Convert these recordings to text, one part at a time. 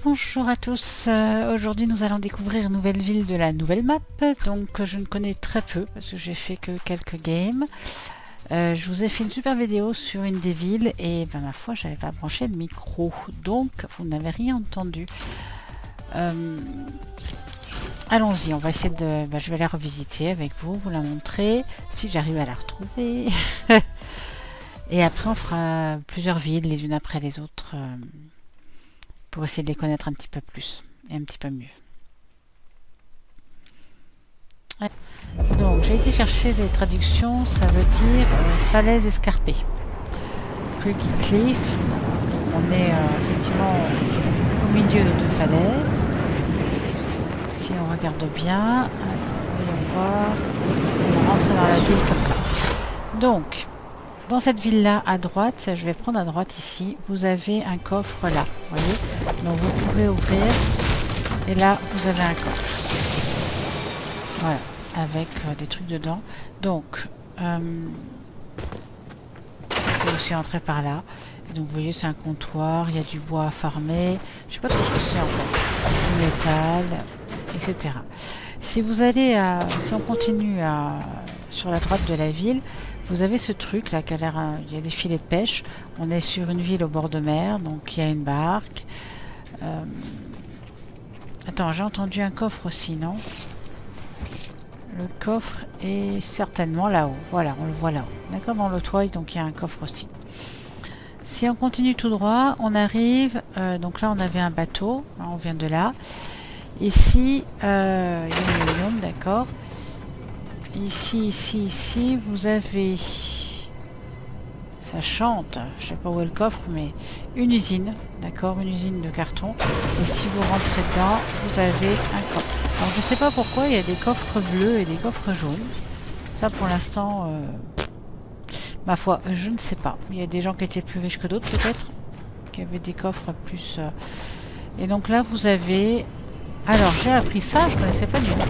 Bonjour à tous, aujourd'hui nous allons découvrir une nouvelle ville de la nouvelle map, donc je ne connais très peu parce que j'ai fait que quelques games. Je vous ai fait une super vidéo sur une des villes et ben, ma foi j'avais pas branché le micro, donc vous n'avez rien entendu. Allons-y, on va essayer de... je vais la revisiter avec vous, vous la montrer, si j'arrive à la retrouver. Et après on fera plusieurs villes les unes après les autres. Pour essayer de les connaître un petit peu plus et un petit peu mieux. Ouais. Donc j'ai été chercher des traductions, ça veut dire falaise escarpée. Craggy Cliff, on est effectivement au milieu de deux falaises. Si on regarde bien, voyons voir, on rentre dans la ville comme ça. Donc, dans cette ville-là, à droite, je vais prendre à droite ici, vous avez un coffre là, vous voyez. Donc vous pouvez ouvrir, et là, vous avez un coffre. Voilà, avec des trucs dedans. Donc, vous pouvez aussi entrer par là. Et donc vous voyez, c'est un comptoir, il y a du bois à farmer. Je sais pas trop ce que c'est en fait. Du métal, etc. Si vous allez si on continue sur la droite de la ville, vous avez ce truc là qui a l'air, il y a des filets de pêche. On est sur une ville au bord de mer, donc il y a une barque. Attends, j'ai entendu un coffre aussi, non? Le coffre est certainement là-haut. Voilà, on le voit là-haut. D'accord, dans le toit, donc il y a un coffre aussi. Si on continue tout droit, on arrive... donc là, on avait un bateau. On vient de là. Ici, il y a une ligne, d'accord. Ici, vous avez... Ça chante. Je sais pas où est le coffre, mais une usine. D'accord, une usine de carton. Et si vous rentrez dedans, vous avez un coffre. Alors, je sais pas pourquoi, il y a des coffres bleus et des coffres jaunes. Ça, pour l'instant... ma foi, je ne sais pas. Il y a des gens qui étaient plus riches que d'autres, peut-être. Qui avaient des coffres plus... Et donc là, vous avez... Alors, j'ai appris ça, je ne connaissais pas du tout.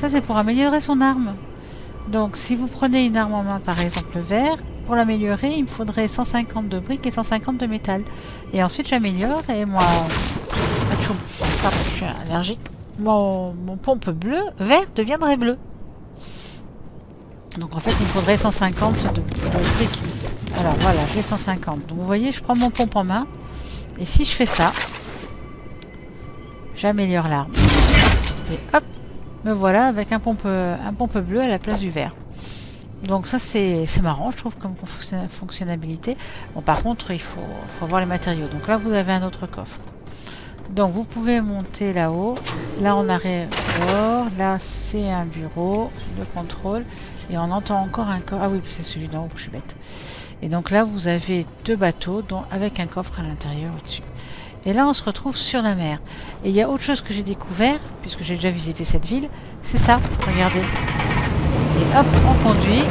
Ça, c'est pour améliorer son arme. Donc, si vous prenez une arme en main, par exemple le verre, pour l'améliorer, il me faudrait 150 de briques et 150 de métal. Et ensuite, j'améliore et moi... Pardon, je suis allergique. Mon pompe vert deviendrait bleu. Donc en fait, il me faudrait 150 de briques. Alors voilà, j'ai 150. Donc vous voyez, je prends mon pompe en main. Et si je fais ça, j'améliore l'arme. Et hop, me voilà avec un pompe bleu à la place du vert. Donc ça, c'est marrant, je trouve, comme fonctionnalité. Bon, par contre, il faut avoir les matériaux. Donc là, vous avez un autre coffre. Donc vous pouvez monter là-haut. Là, on arrive dehors. Là, c'est un bureau de contrôle. Et on entend encore un coffre. Ah oui, c'est celui d'en haut, je suis bête. Et donc là, vous avez deux bateaux avec un coffre à l'intérieur au-dessus. Et là, on se retrouve sur la mer. Et il y a autre chose que j'ai découvert, puisque j'ai déjà visité cette ville, c'est ça, regardez. Et hop, on conduit.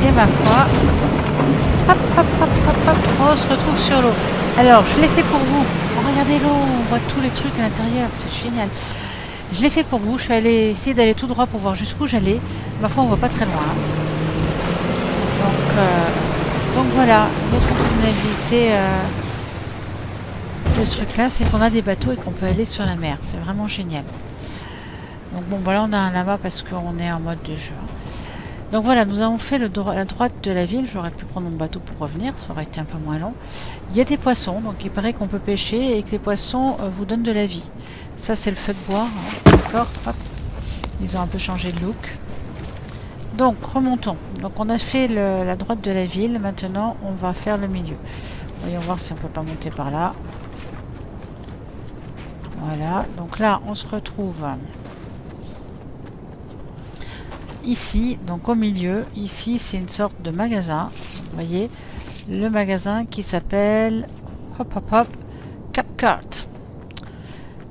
Et ma foi, hop, hop, hop, hop, hop, on se retrouve sur l'eau. Alors, je l'ai fait pour vous. Oh, regardez l'eau, on voit tous les trucs à l'intérieur, c'est génial. Je l'ai fait pour vous, je suis allée essayer d'aller tout droit pour voir jusqu'où j'allais. Ma foi, on voit pas très loin. Donc voilà, l'autre fonctionnalité de ce truc là, c'est qu'on a des bateaux et qu'on peut aller sur la mer. C'est vraiment génial. Donc bon, voilà, on a un lama parce qu'on est en mode de jeu. Donc voilà, nous avons fait la droite de la ville. J'aurais pu prendre mon bateau pour revenir, ça aurait été un peu moins long. Il y a des poissons, donc il paraît qu'on peut pêcher et que les poissons vous donnent de la vie. Ça, c'est le feu de bois, hein. D'accord, hop. Ils ont un peu changé de look. Donc, remontons. Donc, on a fait la droite de la ville. Maintenant, on va faire le milieu. Voyons voir si on peut pas monter par là. Voilà. Donc là, on se retrouve ici, donc au milieu. Ici, c'est une sorte de magasin. Vous voyez, le magasin qui s'appelle hop hop hop Capcart.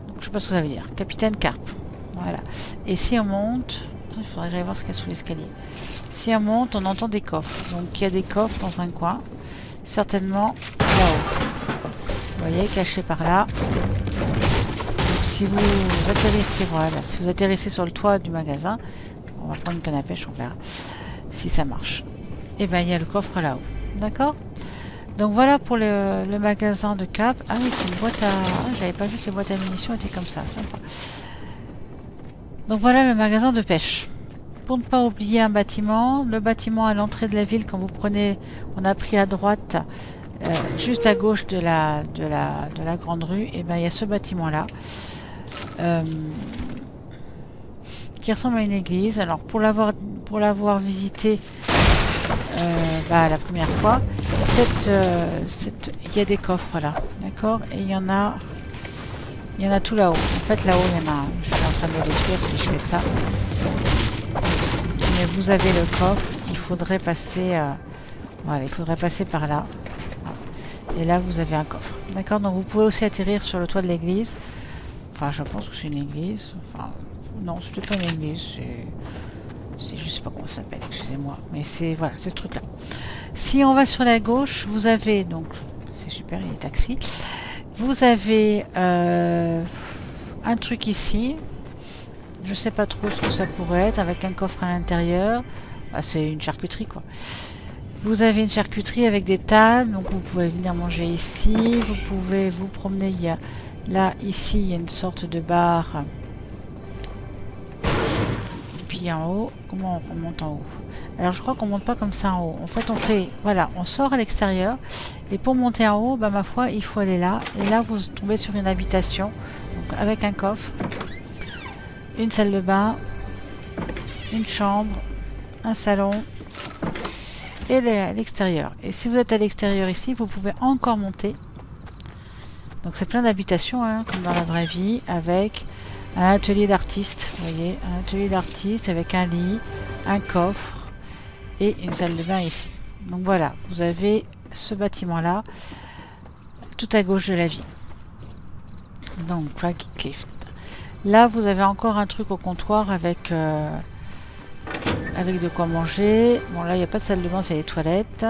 Donc, je sais pas ce que ça veut dire. Capitaine Carp. Voilà. Et si on monte, il faudrait que j'aille voir ce qu'il y a sous l'escalier. Si on monte, on entend des coffres. Donc il y a des coffres dans un coin. Certainement là-haut. Vous voyez, caché par là. Donc, si vous atterrissez, voilà, si vous atterrissez sur le toit du magasin, on va prendre une canne à pêche, on verra si ça marche. Et bien il y a le coffre là-haut. D'accord? Donc voilà pour le magasin de Cap. Ah oui, c'est une boîte à... Ah, j'avais pas vu que les boîtes à munitions étaient comme ça. Sympa. Donc voilà le magasin de pêche. Pour ne pas oublier un bâtiment, le bâtiment à l'entrée de la ville, quand vous prenez, on a pris à droite, juste à gauche de la grande rue, et ben il y a ce bâtiment-là. Qui ressemble à une église. Alors pour l'avoir visité la première fois, il y a des coffres là, d'accord, et il y en a tout là-haut. En fait là-haut il y en a un. Je suis en train de le détruire si je fais ça. Mais vous avez le coffre, il faudrait passer voilà, il faudrait passer par là. Et là vous avez un coffre. D'accord, donc vous pouvez aussi atterrir sur le toit de l'église. Enfin je pense que c'est une église. Enfin non, c'était pas une église, je sais pas comment ça s'appelle, excusez-moi, mais c'est voilà, c'est ce truc là. Si on va sur la gauche, vous avez donc, c'est super, il y a des taxis, vous avez un truc ici, je sais pas trop ce que ça pourrait être, avec un coffre à l'intérieur. Ah, c'est une charcuterie quoi. Vous avez une charcuterie avec des tables, donc vous pouvez venir manger ici, vous pouvez vous promener, il y a là, ici, il y a une sorte de bar. Puis en haut, comment on monte en haut? Alors je crois qu'on monte pas comme ça en haut. En fait on fait, voilà, on sort à l'extérieur et pour monter en haut, bah, ma foi, il faut aller là. Et là vous tombez sur une habitation, donc avec un coffre, une salle de bain, une chambre, un salon et l'extérieur. Et si vous êtes à l'extérieur ici, vous pouvez encore monter. Donc c'est plein d'habitations, hein, comme dans la vraie vie, avec un atelier d'artiste, vous voyez, un atelier d'artiste avec un lit, un coffre et une salle de bain ici. Donc voilà, vous avez ce bâtiment là, tout à gauche de la ville. Donc Craggy Cliff. Là vous avez encore un truc au comptoir avec de quoi manger. Bon là il n'y a pas de salle de bain, c'est les toilettes.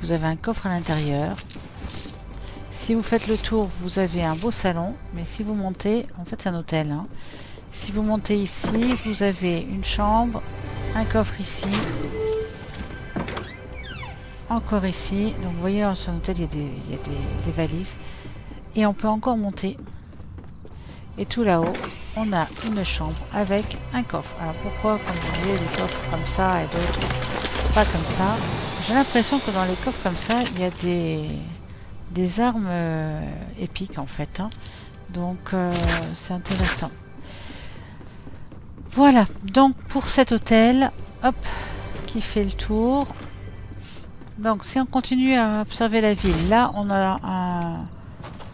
Vous avez un coffre à l'intérieur. Si vous faites le tour, vous avez un beau salon, mais si vous montez, en fait c'est un hôtel, hein. Si vous montez ici, vous avez une chambre, un coffre ici, encore ici. Donc vous voyez, dans son hôtel, il y a des valises. Et on peut encore monter. Et tout là-haut, on a une chambre avec un coffre. Alors pourquoi, comme je disais, des coffres comme ça et d'autres pas comme ça? J'ai l'impression que dans les coffres comme ça, il y a des armes épiques en fait, hein. Donc c'est intéressant. Voilà, donc pour cet hôtel, hop, qui fait le tour. Donc si on continue à observer la ville, là on a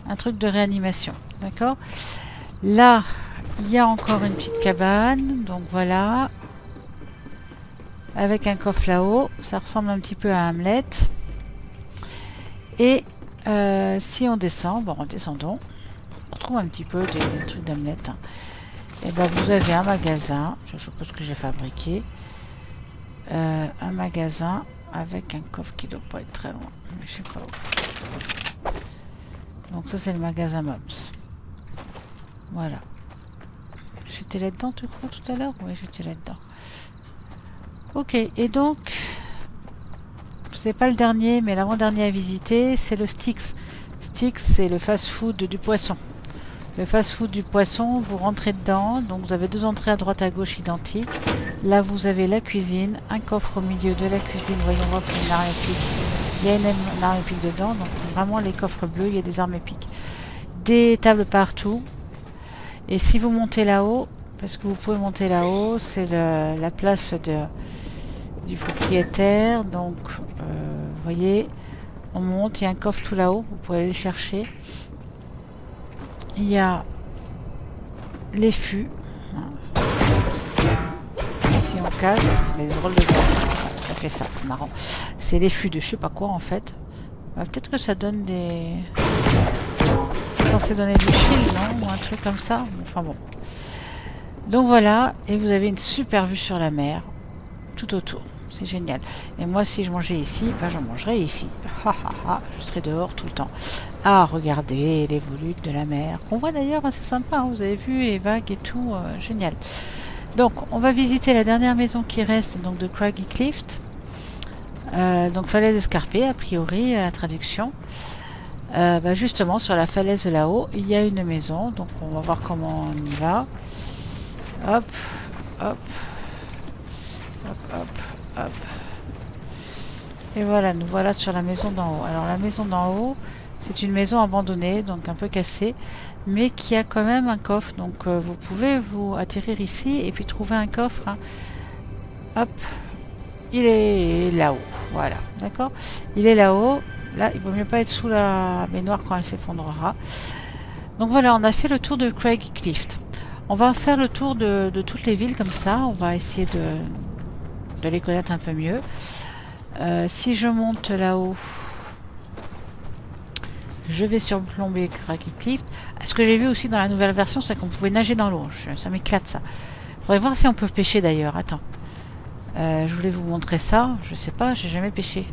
un truc de réanimation, d'accord. Là il y a encore une petite cabane, donc voilà, avec un coffre là-haut, ça ressemble un petit peu à Hamlet. Et si on descend, bon descendons, on retrouve un petit peu des trucs d'Hamlet, hein. Et ben vous avez un magasin, je suppose que j'ai fabriqué, un magasin avec un coffre qui doit pas être très loin, mais je sais pas où. Donc ça c'est le magasin Mobs. Voilà. J'étais là-dedans, tu crois, tout à l'heure? Oui, j'étais là-dedans. Ok, et donc, c'est pas le dernier, mais l'avant-dernier à visiter, c'est le Styx. Styx, c'est le fast-food du poisson. Le fast-food du poisson, vous rentrez dedans, donc vous avez deux entrées à droite à gauche identiques. Là, vous avez la cuisine, un coffre au milieu de la cuisine. Voyons voir si c'est une arme épique. Il y a une arme épique dedans, donc vraiment les coffres bleus, il y a des armes épiques. Des tables partout. Et si vous montez là-haut, parce que vous pouvez monter là-haut, c'est la place du propriétaire. Donc, vous voyez, on monte, il y a un coffre tout là-haut, vous pouvez aller le chercher. Il y a les fûts. Si on casse, les drôles de ça fait ça, c'est marrant. C'est les fûts de je sais pas quoi en fait. Peut-être que ça donne des... C'est censé donner du shield, non? Ou un truc comme ça. Enfin bon. Donc voilà, et vous avez une super vue sur la mer, tout autour. C'est génial. Et moi, si je mangeais ici, ben, je mangerais ici. Je serais dehors tout le temps. Ah, regardez les volutes de la mer. On voit d'ailleurs, c'est sympa, hein, vous avez vu les vagues et tout, génial. Donc, on va visiter la dernière maison qui reste, donc de Craggy Cliff. Donc falaise escarpée, a priori, la traduction. Justement, sur la falaise là-haut, il y a une maison. Donc on va voir comment on y va. Hop, hop, hop, hop, hop. Et voilà, nous voilà sur la maison d'en haut. Alors la maison d'en haut, c'est une maison abandonnée, donc un peu cassée, mais qui a quand même un coffre. Donc vous pouvez vous atterrir ici et puis trouver un coffre. Hein. Hop, il est là-haut. Voilà, d'accord. Il est là-haut. Là, il vaut mieux pas être sous la baignoire quand elle s'effondrera. Donc voilà, on a fait le tour de Craigclift. On va faire le tour de toutes les villes comme ça. On va essayer de les connaître un peu mieux. Si je monte là-haut, je vais surplomber Craigclift. Ce que j'ai vu aussi dans la nouvelle version, c'est qu'on pouvait nager dans l'eau. Ça m'éclate ça. Faudrait voir si on peut pêcher d'ailleurs. Attends. Je voulais vous montrer ça. Je sais pas, j'ai jamais pêché.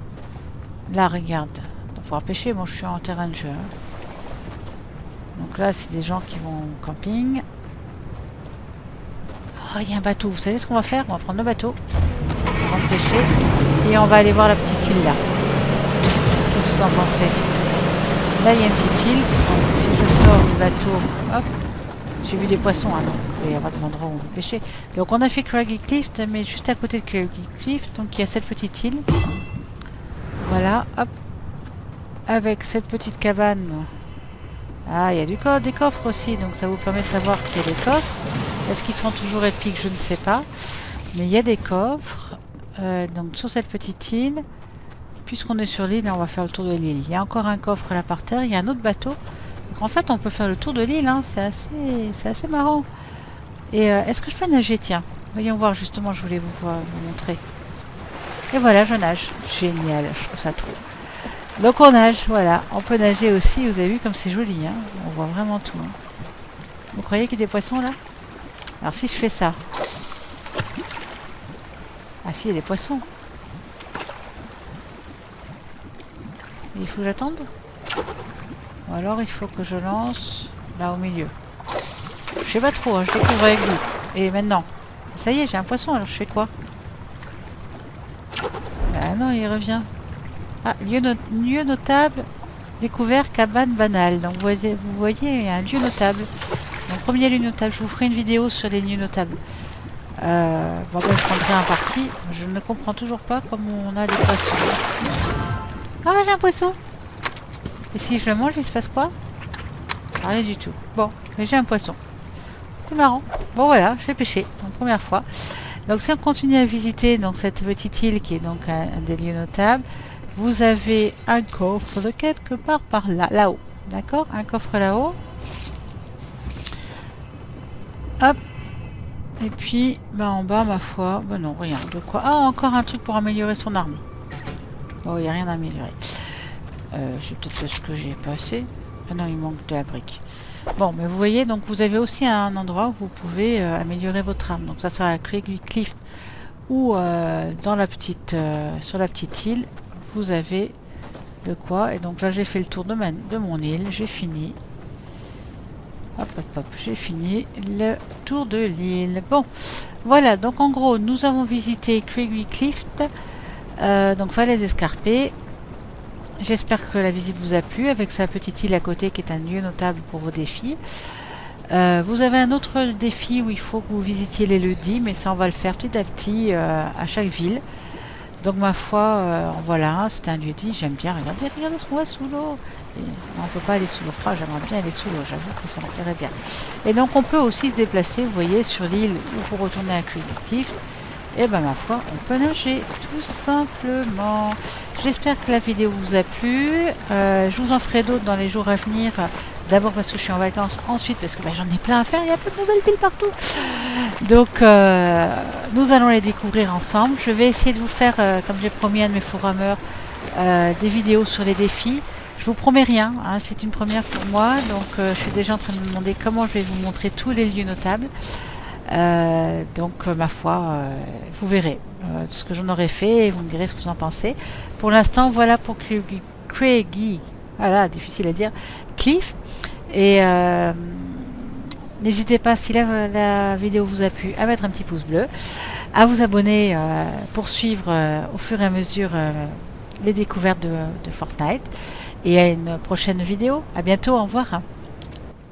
Là, regarde. Pour pouvoir pêcher, moi je suis en terrain de jeu. Donc là, c'est des gens qui vont au camping. Oh, il y a un bateau. Vous savez ce qu'on va faire? On va prendre le bateau. On va pêcher. Et on va aller voir la petite île là. Qu'est-ce que vous en pensez? Là, il y a une petite île. Donc, si je sors du bateau, hop. J'ai vu des poissons, hein, donc il peut y avoir des endroits où on peut pêcher. Donc on a fait Craigclift, mais juste à côté de Craigclift, donc il y a cette petite île. Voilà, hop. Avec cette petite cabane. Ah, il y a des coffres aussi, donc ça vous permet de savoir qu'il y a des coffres. Est-ce qu'ils seront toujours épiques? Je ne sais pas. Mais il y a des coffres. Donc sur cette petite île, puisqu'on est sur l'île, on va faire le tour de l'île. Il y a encore un coffre là par terre, il y a un autre bateau. Donc en fait, on peut faire le tour de l'île, hein. C'est assez marrant. Et est-ce que je peux nager? Tiens, voyons voir justement, je voulais vous montrer. Et voilà, je nage. Génial, je trouve ça trop. Donc on nage, voilà. On peut nager aussi, vous avez vu comme c'est joli, hein. On voit vraiment tout. Hein. Vous croyez qu'il y a des poissons là? Alors si je fais ça... Ah si, il y a des poissons. Il faut que j'attende? Ou alors il faut que je lance là au milieu. Je sais pas trop, hein, je découvre avec vous. Et maintenant, ça y est, j'ai un poisson, alors je fais quoi? Ah non, il revient. Ah, lieu notable, découvert, cabane banale. Donc vous voyez, il y a un lieu notable. Donc premier lieu notable, je vous ferai une vidéo sur les lieux notables. Bon, je prendrai un parti. Je ne comprends toujours pas comment on a des poissons. Ah, j'ai un poisson. Et si je le mange, il se passe quoi? Rien du tout. Bon, mais j'ai un poisson. C'est marrant. Bon voilà, je vais pêcher. Donc première fois. Donc si on continue à visiter donc cette petite île qui est donc un des lieux notables, vous avez un coffre de quelque part par là, là-haut. D'accord? Un coffre là-haut. Hop. Et puis, en bas, ma foi, non, rien. De quoi? Ah, encore un truc pour améliorer son arme. Oh, il n'y a rien à améliorer. J'ai peut-être ce que j'ai pas assez. Ah non, il manque de la brique. Bon, mais vous voyez, donc vous avez aussi un endroit où vous pouvez améliorer votre arme. Donc ça sera à Craigclift ou dans la petite, sur la petite île, vous avez de quoi. Et donc là, j'ai fait le tour de mon île. J'ai fini. Hop, hop, hop, j'ai fini le tour de l'île. Bon, voilà, donc en gros, nous avons visité Craigclift, donc falaise escarpée. J'espère que la visite vous a plu, avec sa petite île à côté qui est un lieu notable pour vos défis. Vous avez un autre défi où il faut que vous visitiez les lieux-dits, mais ça on va le faire petit à petit à chaque ville. Donc ma foi, voilà, c'est un lieu-dit, j'aime bien. Regardez ce qu'on voit sous l'eau. On ne peut pas aller sous l'eau. Ah, j'aimerais bien aller sous l'eau, j'avoue que ça me plairait bien. Et donc on peut aussi se déplacer, vous voyez, sur l'île ou pour retourner à Craigclift. Et ma foi, on peut nager, tout simplement. J'espère que la vidéo vous a plu. Je vous en ferai d'autres dans les jours à venir. D'abord parce que je suis en vacances, ensuite parce que j'en ai plein à faire, il y a plein de nouvelles villes partout. Donc nous allons les découvrir ensemble. Je vais essayer de vous faire, comme j'ai promis à de mes forum des vidéos sur les défis. Je vous promets rien, hein, c'est une première pour moi. Donc je suis déjà en train de me demander comment je vais vous montrer tous les lieux notables. Ma foi, vous verrez ce que j'en aurai fait et vous me direz ce que vous en pensez. Pour l'instant, voilà pour Craigie, voilà, difficile à dire, Cliff. Et n'hésitez pas, si la vidéo vous a plu, à mettre un petit pouce bleu. à vous abonner pour suivre au fur et à mesure les découvertes de Fortnite. Et à une prochaine vidéo. À bientôt, au revoir.